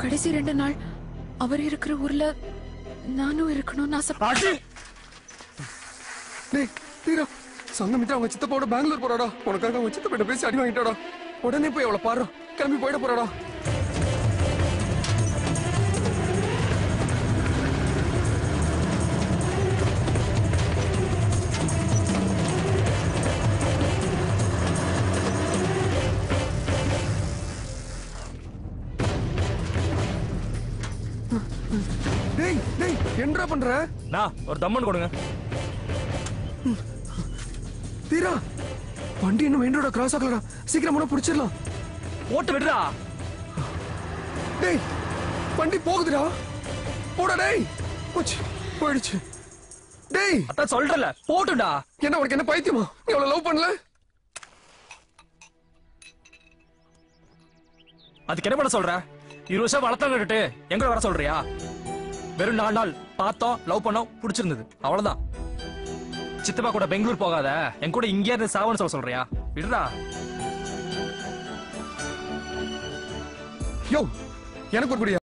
கடைசி 2 நாள் அவர் இருக்கிற ஊர்ல நானும் இருக்கணும்னு ஆசைப்பட்டேன். டேய் தீரா, சங்கமித்ரா அவங்க சித்தப்பாவோட பெங்களூர் போறாடா. உனக்காக அவங்க சித்தப்பா பேசி அடி வாங்கிட்டாடா. உடனே போய் அவளை பாரு, கிளம்பி போயிட போறாடா. டேய் டேய் என்னடா பண்ற? நான் ஒரு தம்மன் கொடுங்க. தீரா, வண்டி இன்னும் மெயின் ரோட கிராஸ் ஆகலடா. சீக்கிரம் உன புடிச்சிடலாம். ஓட்டு விடுறா. டேய் வண்டி போகுதுடா. போடா டேய். போயிடுச்சு. டேய் அதான் சொல்றல, போட்டுடா. என்ன உனக்கு என்ன பைத்தியமா? நீ அவளை லவ் பண்ணல? அதுக்கு என்ன பண்ண சொல்ற? 20 வருஷம் வளர்த்தாங்கட்டு எங்க வர சொல்றியா? வெறும் 4 நாள் பார்த்தோம், லவ் பண்ணோம், பிடிச்சிருந்தது, அவ்வளவுதான். சித்தப்பா கூட பெங்களூர் போகாத, என் கூட இங்கே இருந்து சாவன்னு சொல்றியா? விடுறா. யோ எனக்கு ஒரு